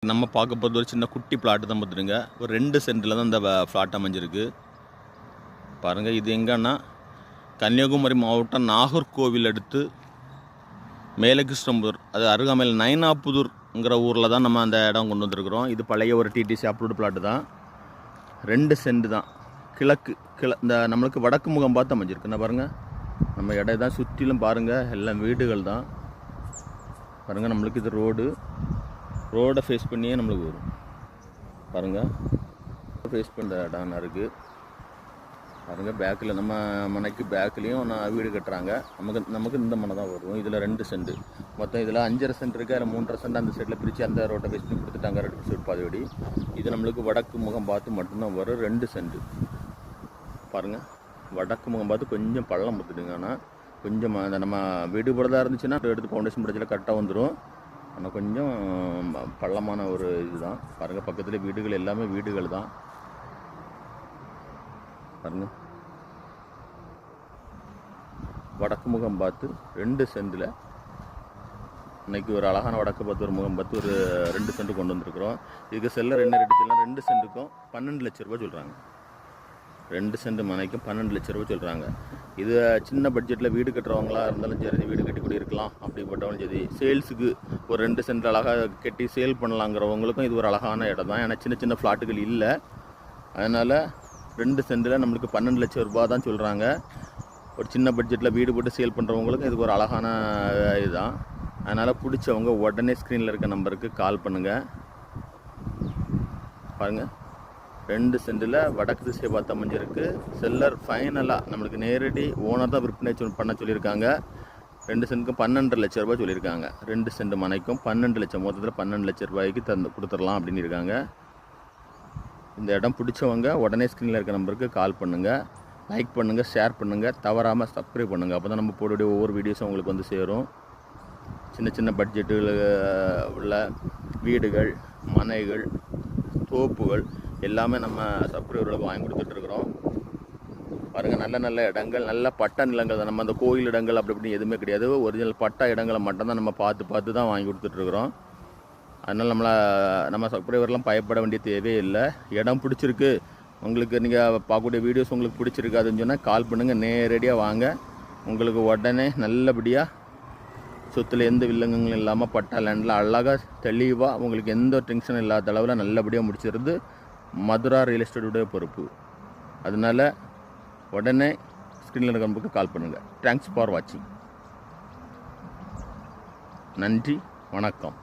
நம்ம பார்க்க போகிறது ஒரு சின்ன குட்டி பிளாட்டு தான் பார்த்துருங்க. ஒரு 2 சென்டில் தான் இந்த ஃப்ளாட் அமைஞ்சிருக்கு. பாருங்கள், இது எங்கன்னா கன்னியாகுமரி மாவட்டம் நாகர்கோவில் அடுத்து மேலகிருஷ்ணம்புதூர், அது அருகாமையில் நயனாப்புதூர்ங்கிற ஊரில் தான் நம்ம அந்த இடம் கொண்டு வந்திருக்கிறோம். இது பழைய ஒரு டிடிசி அப்ரூவ்டு பிளாட்டு தான். 2 சென்ட் தான். இந்த நம்மளுக்கு வடக்கு முகம் பார்த்து அமைஞ்சிருக்கு. பாருங்கள், நம்ம இடம் தான் சுற்றிலும் பாருங்கள், எல்லாம் வீடுகள் தான். பாருங்கள், நம்மளுக்கு இது ரோடை ஃபேஸ் பண்ணியே நம்மளுக்கு வரும். பாருங்கள், ஃபேஸ் பண்ணுற இடம் இருக்குது. பாருங்கள், பேக்கில் நம்ம மனைக்கு பேக்லேயும் வீடு கட்டுறாங்க. நமக்கு இந்த மனை தான் வரும். இதில் 2 சென்ட் மொத்தம். இதில் 5.5 சென்ட் இருக்குது. அதில் 3.5 சென்ட் அந்த சைடில் பிரித்து அந்த ரோட்டை ஃபேஸ் பண்ணி கொடுத்துட்டாங்க. 2 சைடு பாதையோடி. இது நம்மளுக்கு வடக்கு முகம் பார்த்து மட்டும்தான் வரும். 2 சென்ட். பாருங்கள், வடக்கு முகம் பார்த்து கொஞ்சம் பள்ளம் பார்த்துடுங்க. ஆனால் கொஞ்சம் அந்த நம்ம வீடு போடுறதா இருந்துச்சுன்னா எடுத்து ஃபவுண்டேஷன் பிரச்சனை கரெக்டாக வந்துடும். ஆனால் கொஞ்சம் பள்ளமான ஒரு இதுதான். பாருங்கள், பக்கத்தில் வீடுகள் எல்லாமே வீடுகள் தான். பாருங்கள், வடக்கு முகம் பார்த்து 2 சென்டில் இன்றைக்கி ஒரு அழகான வடக்கு பார்த்து ஒரு முகம் பார்த்து ஒரு 2 சென்ட் கொண்டு வந்திருக்கிறோம். இதுக்கு செல்லர் என்ன ரேட்டு சொல்லலாம்? 2 சென்ட்டுக்கும் 12 லட்ச ரூபா சொல்கிறாங்க. 2 சென்ட் மனைக்கும் 12 லட்ச ரூபா சொல்கிறாங்க. இது சின்ன பட்ஜெட்டில் வீடு கட்டுறவங்களா இருந்தாலும் சரி, வீடு கட்டி கூட இருக்கலாம். அப்படிப்பட்டவங்களும் சரி, சேல்ஸுக்கு ஒரு 2 சென்ட் அழகாக கட்டி சேல் பண்ணலாங்கிறவங்களுக்கும் இது ஒரு அழகான இடம் தான். ஏன்னா சின்ன ஃப்ளாட்டுகள் இல்லை. அதனால் 2 சென்டில் நம்மளுக்கு 12 லட்ச ரூபா தான் சொல்கிறாங்க. ஒரு சின்ன பட்ஜெட்டில் வீடு போட்டு சேல் பண்ணுறவங்களுக்கும் இதுக்கு ஒரு அழகான இதுதான். அதனால் பிடிச்சவங்க உடனே ஸ்க்ரீனில் இருக்க நம்பருக்கு கால் பண்ணுங்கள். பாருங்கள், 2 சென்டில் வடக்கு திசை பார்த்து அமைஞ்சிருக்கு. செல்லர் ஃபைனலாக நம்மளுக்கு நேரடி ஓனர் தான் விற்பனை பண்ண சொல்லியிருக்காங்க. 2 சென்ட்டுக்கும் 12 லட்ச ரூபாய் சொல்லியிருக்காங்க. 2 சென்ட் மனைக்கும் 12 லட்சம், மொத்தத்தில் 12 லட்ச ரூபாய்க்கு கொடுத்துடலாம் அப்படின்னு இருக்காங்க. இந்த இடம் பிடிச்சவங்க உடனே ஸ்க்ரீனில் இருக்க நம்பருக்கு கால் பண்ணுங்கள். லைக் பண்ணுங்கள், ஷேர் பண்ணுங்கள், தவறாமல் சப்ஸ்கிரைப் பண்ணுங்கள். அப்போ தான் நம்ம போடக்கூடிய ஒவ்வொரு வீடியோஸும் உங்களுக்கு வந்து சேரும். சின்ன பட்ஜெட்டுகள் உள்ள வீடுகள், மனைகள், தோப்புகள் எல்லாமே நம்ம சப்ஸ்கிரைபர்களுக்கு வாங்கி கொடுத்துட்ருக்குறோம். பாருங்கள், நல்ல இடங்கள், நல்ல பட்டா நிலங்கள் தான். நம்ம அந்த கோயில் இடங்கள் அப்படி எதுவுமே கிடையாது. ஒரிஜினல் பட்டா இடங்களை மட்டும்தான் நம்ம பார்த்து தான் வாங்கி கொடுத்துட்ருக்குறோம். அதனால் நம்ம சப்ஸ்கிரைபர்லாம் பயப்பட வேண்டிய தேவையே இல்லை. இடம் பிடிச்சிருக்கு உங்களுக்கு, நீங்கள் பார்க்கக்கூடிய வீடியோஸ் உங்களுக்கு பிடிச்சிருக்காதுன்னு சொன்னால் கால் பண்ணுங்கள். நேரடியாக வாங்க. உங்களுக்கு உடனே நல்லபடியாக சொத்தில் எந்த வில்லங்கங்களும் இல்லாமல் பட்டா லேண்டில் அழகாக தெளிவாக உங்களுக்கு எந்த டென்ஷனும் இல்லாத அளவில் நல்லபடியாக முடிச்சிருந்து மதுரா ரியல் எஸ்டேட்டுடைய பொறுப்பு. அதனால் உடனே ஸ்க்ரீனில் இருக்க நம்பருக்கு கால் பண்ணுங்கள். தேங்க்ஸ் ஃபார் வாட்சிங். நன்றி, வணக்கம்.